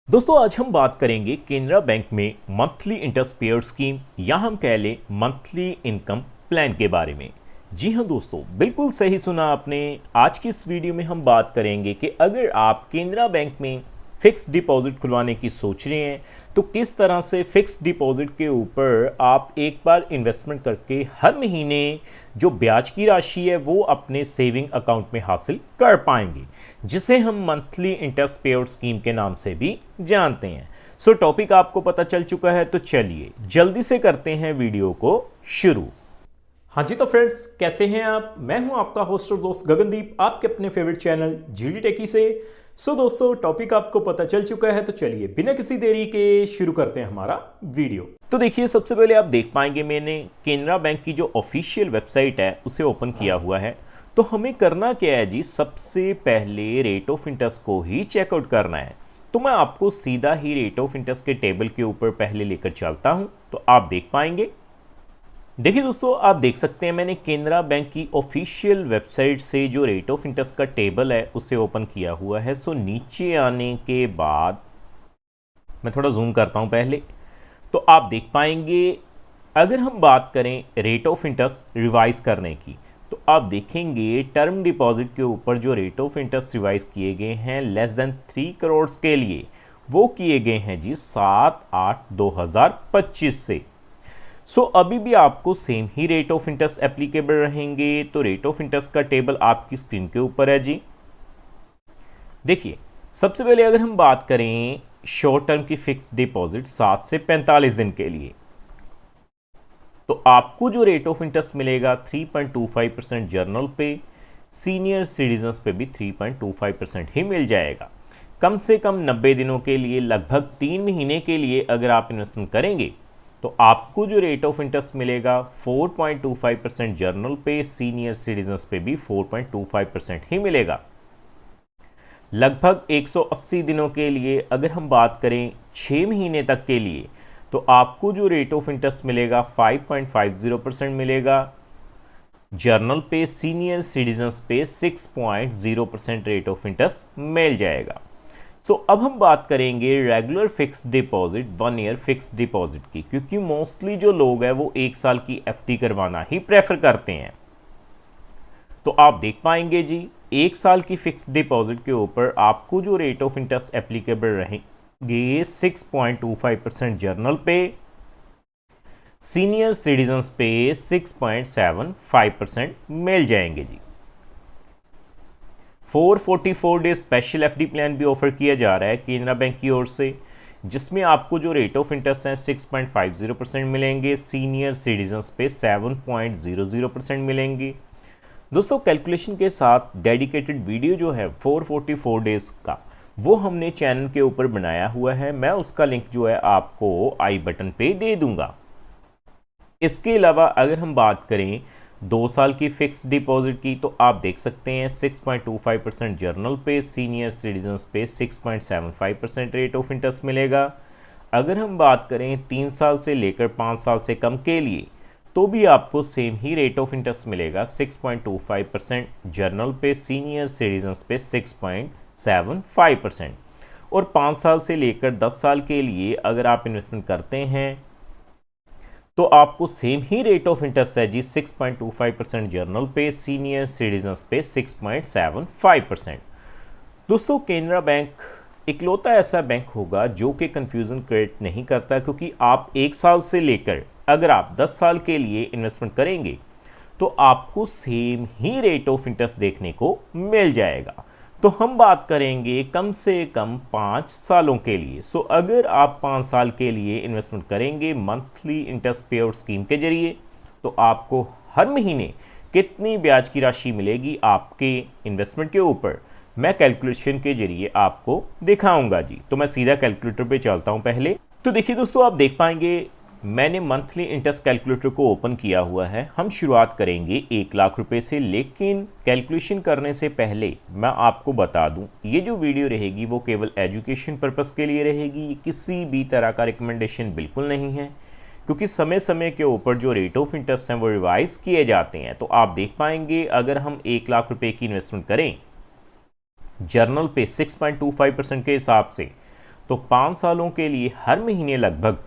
दोस्तों आज हम बात करेंगे केनरा बैंक में मंथली इंटरेस्ट पेयर स्कीम या हम कह लें मंथली इनकम प्लान के बारे में। जी हाँ दोस्तों, बिल्कुल सही सुना आपने। आज की इस वीडियो में हम बात करेंगे कि अगर आप केनरा बैंक में फिक्स डिपॉजिट खुलवाने की सोच रहे हैं तो किस तरह से फिक्स डिपॉजिट के ऊपर आप एक बार इन्वेस्टमेंट करके हर महीने जो ब्याज की राशि है वो अपने सेविंग अकाउंट में हासिल कर पाएंगे, जिसे हम मंथली इंटरेस्ट पेआउट स्कीम के नाम से भी जानते हैं। सो टॉपिक आपको पता चल चुका है, तो चलिए जल्दी से करते हैं वीडियो को शुरू। हाँ जी, तो फ्रेंड्स कैसे हैं आप? मैं हूं आपका होस्ट और दोस्त गगनदीप, आपके अपने फेवरेट चैनल जीडी टेकी से। सो दोस्तों टॉपिक आपको पता चल चुका है, तो चलिए बिना किसी देरी के शुरू करते हैं हमारा वीडियो। तो देखिए, सबसे पहले आप देख पाएंगे मैंने केनरा बैंक की जो ऑफिशियल वेबसाइट है उसे ओपन किया हुआ है। तो हमें करना क्या है जी, सबसे पहले रेट ऑफ इंटरेस्ट को ही चेकआउट करना है। तो मैं आपको सीधा ही रेट ऑफ इंटरेस्ट के टेबल के ऊपर पहले लेकर चलता हूं, तो आप देख पाएंगे। देखिए दोस्तों, आप देख सकते हैं मैंने केनरा बैंक की ऑफिशियल वेबसाइट से जो रेट ऑफ इंटरेस्ट का टेबल है उसे ओपन किया हुआ है। सो नीचे आने के बाद मैं थोड़ा जूम करता हूं पहले, तो आप देख पाएंगे अगर हम बात करें रेट ऑफ इंटरेस्ट रिवाइज करने की, तो आप देखेंगे टर्म डिपॉजिट के ऊपर जो रेट ऑफ इंटरेस्ट रिवाइज किए गए हैं लेस देन 3 करोड़ के लिए, वो किए गए हैं जी 7/8/2025 से। सो अभी भी आपको same he rate of interest applicable रहेंगे। तो रेट ऑफ इंटरेस्ट का टेबल आपकी स्क्रीन के ऊपर है जी। देखिए, सबसे पहले अगर हम बात करें शॉर्ट टर्म की फिक्स डिपॉजिट 7 से 45 दिन के लिए, तो आपको जो रेट ऑफ इंटरेस्ट मिलेगा 3.25% जर्नल पे, सीनियर सिटीजन्स पे भी 3.25% ही मिल जाएगा। कम से कम 90 दिनों के लिए, लगभग 3 महीने के लिए अगर आप इन्वेस्टमेंट करेंगे तो आपको जो रेट ऑफ इंटरेस्ट मिलेगा 4.25% जर्नल पे, सीनियर सिटीजन्स पे भी 4.25% ही मिलेगा। लगभग 180 दिनों के लिए अगर हम बात करें 6 महीने तक के लिए, तो आपको जो रेट ऑफ इंटरेस्ट मिलेगा 5.50% मिलेगा जर्नल पे, सीनियर सिटीजन्स पे 6.0% रेट ऑफ इंटरेस्ट मिल जाएगा। सो अब हम बात करेंगे regular fix deposit 1 year fix deposit की, क्योंकि मोस्टली जो लोग हैं वो 1 साल की एफडी करवाना ही प्रेफर करते हैं। तो आप देख पाएंगे जी, 1 साल की फिक्स डिपॉजिट के ऊपर आपको जो रेट ऑफ इंटरेस्ट एप्लीकेबल रहेंगे 6.25% जर्नल पे, सीनियर सिटीजन्स पे 6.75% मिल जाएंगे जी। 444 डेज स्पेशल एफडी प्लान भी ऑफर किया जा रहा है केनरा बैंक की ओर से, जिसमें आपको जो रेट ऑफ इंटरेस्ट है 6.50% मिलेंगे, सीनियर सिटीजन्स पे 7.00% मिलेंगे। दोस्तों कैलकुलेशन के साथ डेडिकेटेड वीडियो जो है 444 डेज का, वो हमने चैनल के ऊपर बनाया हुआ है। मैं उसका लिंक जो है आपको आई बटन पे दे दूंगा। इसके अलावा अगर हम बात करें 2 साल की फिक्स डिपॉजिट की, तो आप देख सकते हैं 6.25% जर्नल पे, सीनियर सिटीजन्स पे 6.75% रेट ऑफ इंटरेस्ट मिलेगा। अगर हम बात करें 3 साल से लेकर 5 साल से कम के लिए, तो भी आपको same he rate of interest मिलेगा 6.25% जर्नल पे, सीनियर सिटीजन्स पे 6.75%। और 5 साल से लेकर 10 साल के लिए अगर आप इन्वेस्टमेंट करते हैं तो आपको same he rate of interest है जी 6.25% जर्नल पे, सीनियर सिटीजन्स पे 6.75%। दोस्तों केनरा बैंक इकलौता ऐसा बैंक होगा जो कि कंफ्यूजन क्रिएट नहीं करता, क्योंकि आप 1 साल से लेकर अगर आप 10 साल के लिए इन्वेस्टमेंट करेंगे तो आपको same he rate of interest देखने को मिल जाएगा। तो हम बात करेंगे कम से कम 5 सालों के लिए। सो अगर आप 5 साल के लिए इन्वेस्टमेंट करेंगे मंथली इंटरेस्ट पेआउट स्कीम के जरिए, तो आपको हर महीने कितनी ब्याज की राशि मिलेगी आपके इन्वेस्टमेंट के ऊपर, मैं कैलकुलेशन के जरिए आपको दिखाऊंगा जी। तो मैं सीधा कैलकुलेटर पे चलता हूं पहले। तो देखिए दोस्तों, आप देख पाएंगे मैंने मंथली इंटरेस्ट कैलकुलेटर को ओपन किया हुआ है। हम शुरुआत करेंगे 1 लाख रुपए से, लेकिन कैलकुलेशन करने से पहले मैं आपको बता दूं, ये जो वीडियो रहेगी वो केवल एजुकेशन पर्पस के लिए रहेगी, किसी भी तरह का रिकमेंडेशन बिल्कुल नहीं है, क्योंकि समय समय के ऊपर जो रेट ऑफ इंटरेस्ट हैं वो रिवाइज किए जाते हैं। तो आप देख पाएंगे अगर हम 1 लाख रुपए की इन्वेस्टमेंट करें जर्नल पे 6.25% के हिसाब से, तो 5 सालों के लिए हर महीने लगभग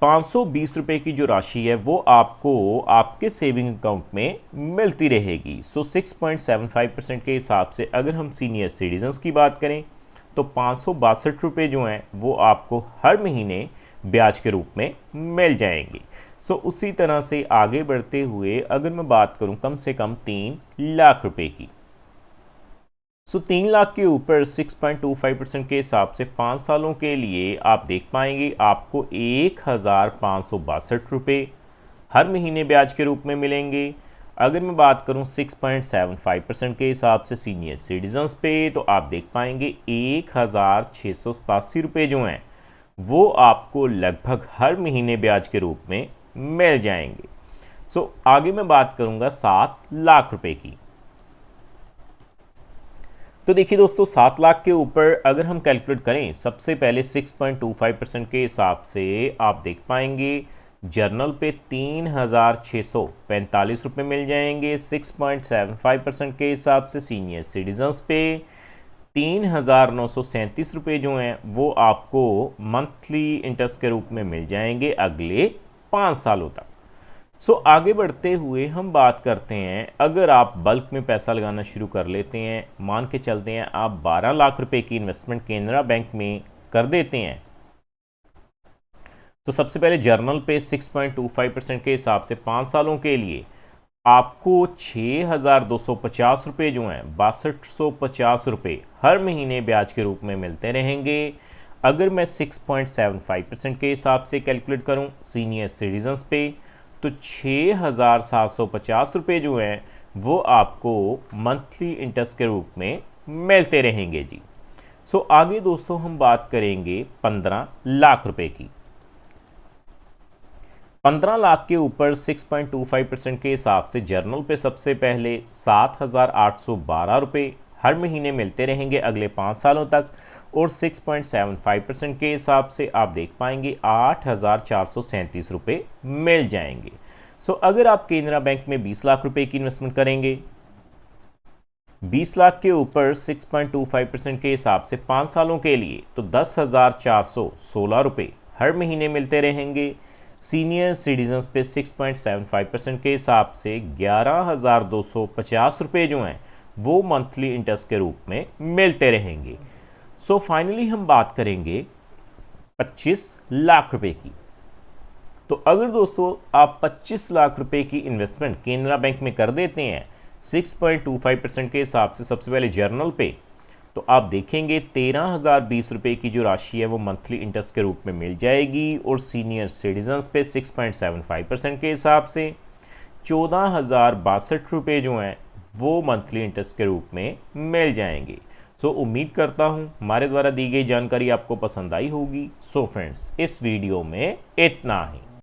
520 रुपए की जो राशि है वो आपको आपके सेविंग अकाउंट में मिलती रहेगी। सो 6.75% के हिसाब से अगर हम सीनियर सिटीजन्स की बात करें तो 562 रुपये जो हैं वो आपको हर महीने ब्याज के रूप में मिल जाएंगे। सो उसी तरह से आगे बढ़ते हुए अगर मैं बात करूं कम से कम 3 लाख रुपए की, सो 3 लाख के ऊपर 6.25% के हिसाब से 5 सालों के लिए आप देख पाएंगे आपको 1,562 रुपये हर महीने ब्याज के रूप में मिलेंगे। अगर मैं बात करूं 6.75% के हिसाब से सीनियर सिटीजन्स पे तो आप देख पाएंगे 1,687 रुपये जो हैं वो आपको लगभग हर महीने ब्याज के रूप में मिल जाएंगे। सो आगे मैं बात करूंगा 7 लाख रुपए की। तो देखिए दोस्तों 7 लाख के ऊपर अगर हम कैलकुलेट करें सबसे पहले 6.25% के हिसाब से आप देख पाएंगे जर्नल पे 3,645 रुपये मिल जाएंगे। 6.75% के हिसाब से सीनियर सिटीजन्स पे 3,937 रुपये जो हैं वो आपको मंथली इंटरेस्ट के रूप में मिल जाएंगे अगले 5 सालों तक। सो आगे बढ़ते हुए हम बात करते हैं अगर आप बल्क में पैसा लगाना शुरू कर लेते हैं, मान के चलते हैं आप 12 लाख रुपए की इन्वेस्टमेंट केनरा बैंक में कर देते हैं, तो सबसे पहले जर्नल पे 6.25% के हिसाब से 5 सालों के लिए आपको 6,250 रुपये जो हैं 6250 रुपये हर महीने ब्याज के रूप में मिलते रहेंगे। अगर मैं 6.75% के हिसाब से कैलकुलेट करूं सीनियर सिटीजन्स पे तो 6,750 रुपये जो हैं वो आपको मंथली इंटरेस्ट के रूप में मिलते रहेंगे जी। सो आगे दोस्तों हम बात करेंगे 15 लाख रुपए की। 15 लाख के ऊपर 6.25% के हिसाब से जर्नल पे सबसे पहले 7,812 रुपये हर महीने मिलते रहेंगे अगले 5 सालों तक, और 6.75% के हिसाब से आप देख पाएंगे 8,437 रुपये मिल जाएंगे। सो अगर आप केनरा बैंक में 20 लाख रुपए की इन्वेस्टमेंट करेंगे 20 लाख के ऊपर 6.25% के हिसाब से 5 सालों के लिए तो 10,416 रुपये हर महीने मिलते रहेंगे। सीनियर सिटीजन्स पे 6.75% के हिसाब से 11,250 रुपये जो हैं वो मंथली इंटरेस्ट के रूप में मिलते रहेंगे। सो फाइनली हम बात करेंगे 25 लाख रुपए की। तो अगर दोस्तों आप 25 लाख रुपए की इन्वेस्टमेंट केनरा बैंक में कर देते हैं 6.25% के हिसाब से सबसे पहले जर्नल पे, तो आप देखेंगे 13,020 रुपये की जो राशि है वो मंथली इंटरेस्ट के रूप में मिल जाएगी, और सीनियर सिटीजन्स पे 6.75% के हिसाब से 14,062 रुपये जो हैं वो मंथली इंटरेस्ट के रूप में मिल जाएंगे। सो उम्मीद करता हूँ हमारे द्वारा दी गई जानकारी आपको पसंद आई होगी। सो फ्रेंड्स इस वीडियो में इतना ही।